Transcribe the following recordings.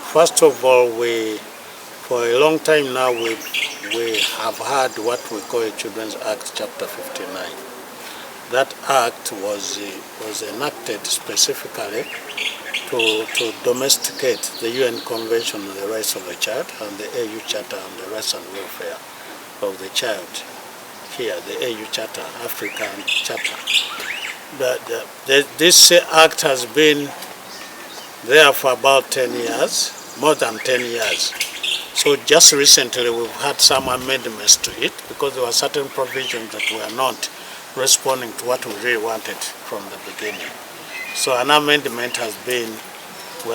First of all, for a long time now, we have had what we call a Children's Act, Chapter 59. That act was enacted specifically to domesticate the UN Convention on the Rights of the Child and the AU Charter on the Rights and Welfare of the Child. Here, the AU Charter, African Charter. This act has been there for about 10 years, more than 10 years. So just recently we've had some amendments to it because there were certain provisions that were not responding to what we really wanted from the beginning. So an amendment has been, we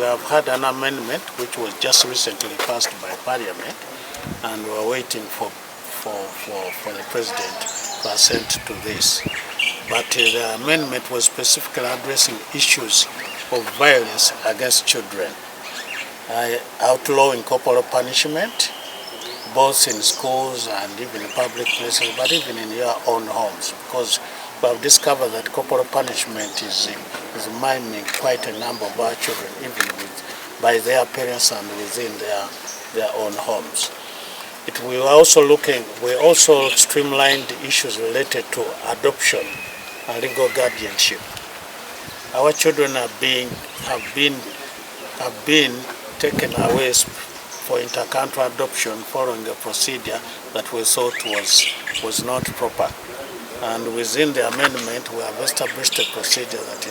have had an amendment which was just recently passed by Parliament, and we're waiting for the President to assent to this. But the amendment was specifically addressing issues of violence against children, outlawing corporal punishment, both in schools and even in public places, but even in your own homes, because we have discovered that corporal punishment is maiming quite a number of our children, even by their parents and within their own homes. We also streamlined issues related to adoption and legal guardianship. Our children have been taken away for inter-country adoption following a procedure that we thought was not proper. And within the amendment, we have established a procedure that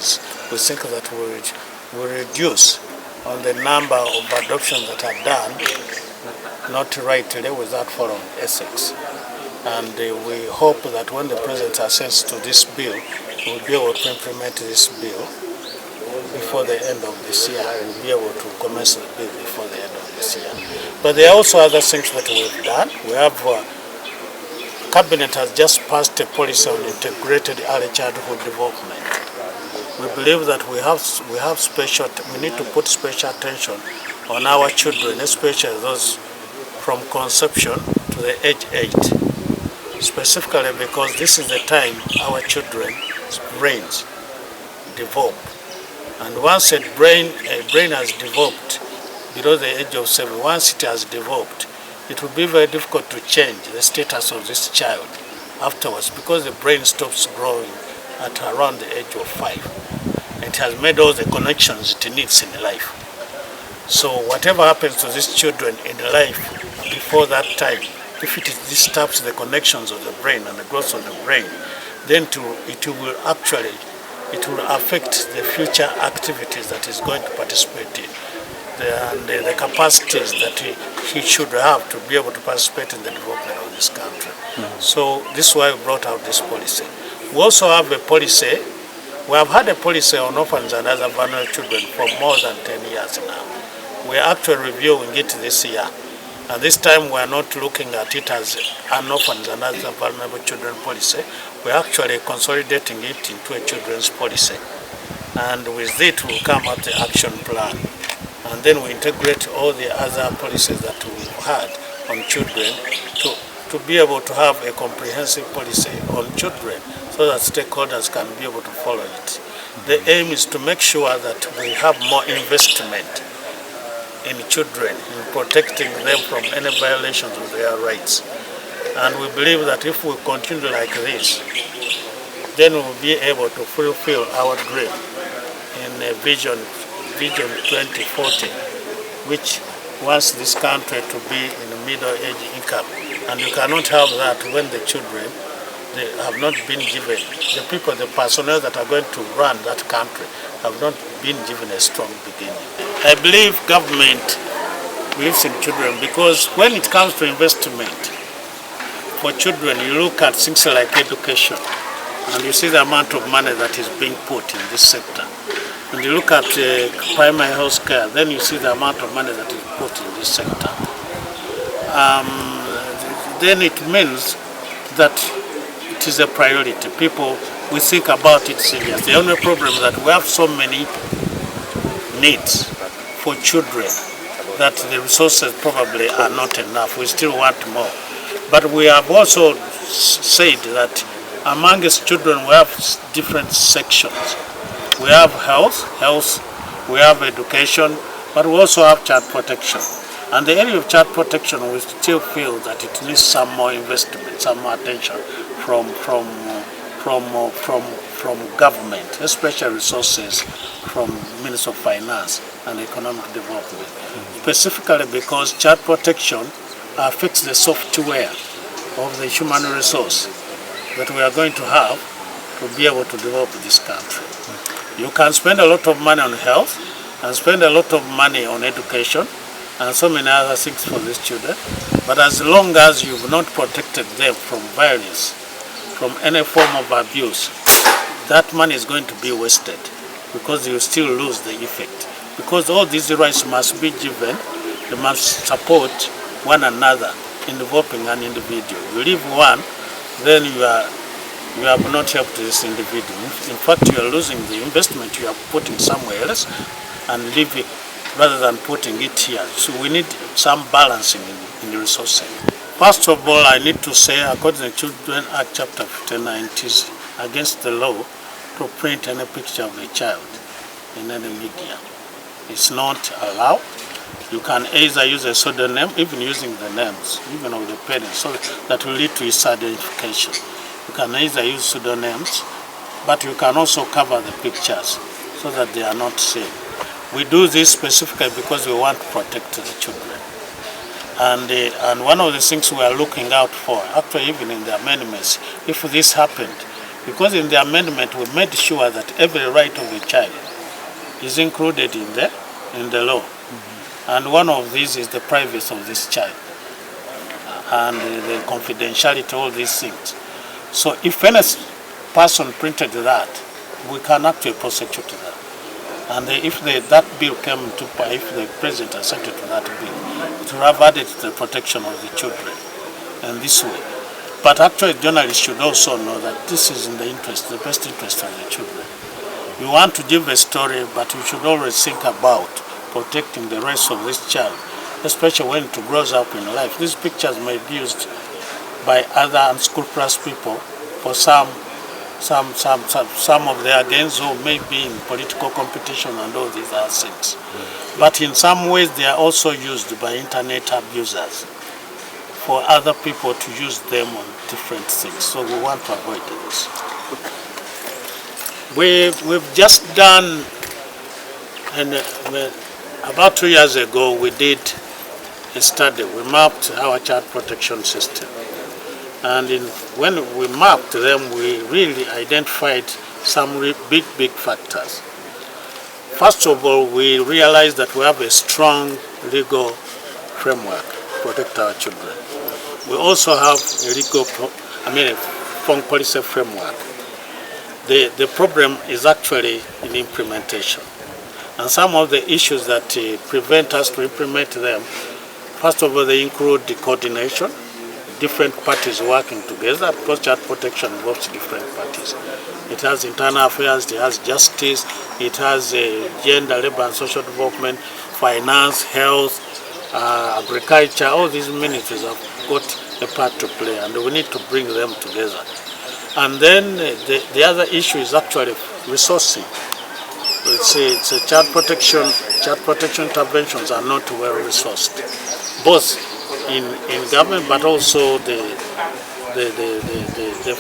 we think that will reduce on the number of adoptions that are done, not rightly, without following ethics. And we hope that when the President assents to this bill, we'll be able to implement this bill before the end of this year. We'll be able to commence the bill before the end of this year. But there are also other things that we've done. We have, Cabinet has just passed a policy on integrated early childhood development. We believe that we need to put special attention on our children, especially those from conception to the age 8. Specifically because this is the time our children's brains develop. And once a brain has developed below the age of 7, once it has developed, it will be very difficult to change the status of this child afterwards, because the brain stops growing at around the age of 5. It has made all the connections it needs in life. So whatever happens to these children in life before that time, if it disturbs the connections of the brain and the growth of the brain, then it will affect the future activities that he's going to participate in, and the capacities that he should have to be able to participate in the development of this country. Mm-hmm. So this is why we brought out this policy. We also have a policy. We have had a policy on orphans and other vulnerable children for more than 10 years now. We're actually reviewing it this year. And this time we are not looking at it as an orphans and other vulnerable children policy. We're actually consolidating it into a children's policy. And with it we'll come up the action plan. And then we integrate all the other policies that we've had on children to be able to have a comprehensive policy on children so that stakeholders can be able to follow it. The aim is to make sure that we have more investment in children, in protecting them from any violations of their rights. And we believe that if we continue like this, then we'll be able to fulfill our dream in a Vision 2040, which wants this country to be in the middle-age income. And you cannot have that when the children, they have not been given, the personnel that are going to run that country have not been given a strong beginning. I believe government believes in children because when it comes to investment for children, you look at things like education and you see the amount of money that is being put in this sector. When you look at primary health care, then you see the amount of money that is put in this sector. Then it means that it is a priority. We think about it seriously. The only problem is that we have so many needs for children that the resources probably are not enough. We still want more. But we have also said that amongst children we have different sections. We have health, we have education, But we also have child protection. And the area of child protection, we still feel that it needs some more investment, some more attention from government, especially resources from Ministry of Finance and Economic Development. Specifically because child protection affects the software of the human resource that we are going to have to be able to develop this country. You can spend a lot of money on health and spend a lot of money on education and so many other things for these children, but as long as you've not protected them from violence, from any form of abuse, that money is going to be wasted because you still lose the effect. Because all these rights must be given, they must support one another in developing an individual. You leave one, then you have not helped this individual. In fact, you are losing the investment you are putting somewhere else and leave it rather than putting it here. So we need some balancing in the resources. First of all, I need to say, according to the Children Act Chapter 59, it is against the law to print any picture of a child in any media. It's not allowed. You can either use a pseudonym, even using the names, even of the parents, so that will lead to its identification. You can either use pseudonyms, but you can also cover the pictures so that they are not seen. We do this specifically because we want to protect the children. And one of the things we are looking out for, actually even in the amendments, if this happened, because in the amendment we made sure that every right of a child is included in the law. And one of these is the privacy of this child and the confidentiality, all these things. So if any person printed that, we can actually prosecute that. And if that bill came to pass, if the president accepted to that bill, it will have added to the protection of the children in this way. But actually, journalists should also know that this is in the best interest of the children. You want to give a story, but you should always think about protecting the rights of this child, especially when it grows up in life. These pictures may be used by other unscrupulous people for some of their gains, or maybe in political competition and all these other things. But in some ways they are also used by internet abusers for other people to use them on different things. So we want to avoid this. We've just done, and about 2 years ago we did a study. We mapped our child protection system. And when we mapped them, we really identified some big factors. First of all, we realized that we have a strong legal framework to protect our children. We also have a foreign policy framework. The problem is actually in implementation. And some of the issues that prevent us to implement them, first of all, they include the coordination, different parties working together, because child protection involves different parties. It has internal affairs, it has justice, it has gender, labor and social development, finance, health, agriculture. All these ministries have got a part to play, and we need to bring them together. And then the other issue is actually resourcing. It's a child protection interventions are not well resourced, both in government, but also the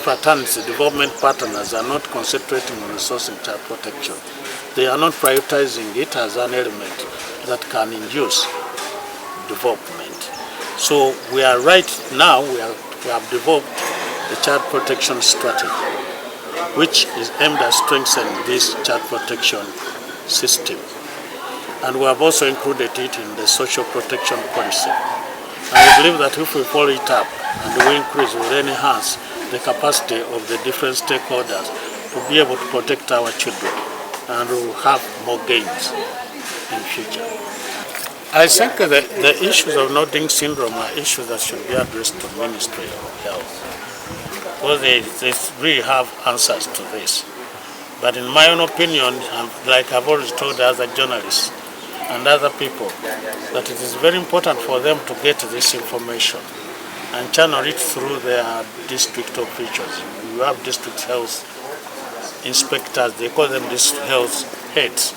fraternities, the development partners are not concentrating on resourcing child protection. They are not prioritizing it as an element that can induce development. So we are right now, we have developed a child protection strategy, which is aimed at strengthening this child protection system. And we have also included it in the social protection policy. I believe that if we follow it up and we increase, we will enhance the capacity of the different stakeholders to be able to protect our children, and we will have more gains in the future. I think the issues of Nodding syndrome are issues that should be addressed to the Ministry of Health, because they really have answers to this. But in my own opinion, like I've always told other journalists and other people, that it is very important for them to get this information and channel it through their district officials. You have district health inspectors, they call them district health heads.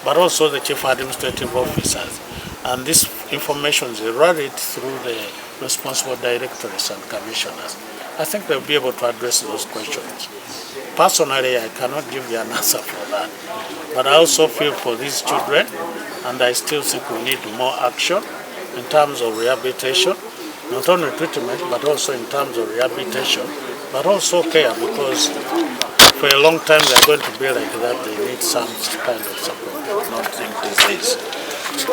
but also the chief administrative officers. And this information is rallied through the responsible directorates and commissioners. I think they'll be able to address those questions. Personally, I cannot give you an answer for that. But I also feel for these children, and I still think we need more action in terms of rehabilitation, not only treatment, but also in terms of rehabilitation, but also care, because for a long time they're going to be like that. They need some kind of support, not disease.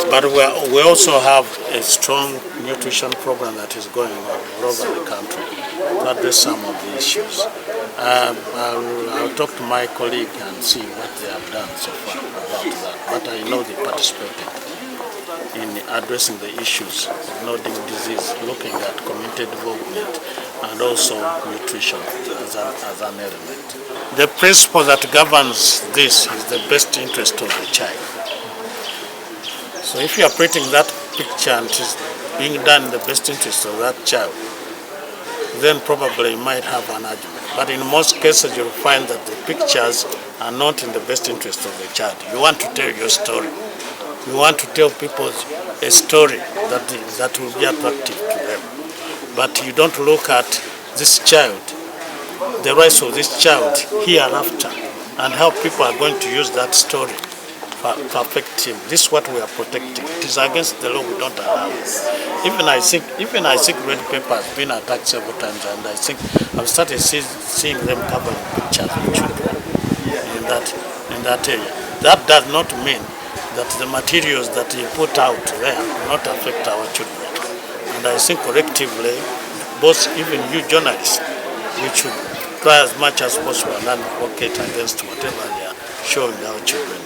But we also have a strong nutrition program that is going on all over the country to address some of the issues. I'll talk to my colleague and see what they have done so far about that. But I know they participated in addressing the issues of nodding disease, looking at community development and also nutrition as an element. The principle that governs this is the best interest of the child. So if you are printing that picture and it is being done in the best interest of that child, then probably you might have an argument. But in most cases you'll find that the pictures are not in the best interest of the child. You want to tell your story. You want to tell people a story that will be attractive to them. But you don't look at this child, the rights of this child hereafter, and how people are going to use that story to affect him. This is what we are protecting. It is against the law. We don't allow it. Even I think red paper has been attacked several times, and I think I've started seeing them covering pictures of children in that area. That does not mean that the materials that you put out there do not affect our children. And I think collectively, both even you journalists, we should try as much as possible and advocate against whatever they are showing our children.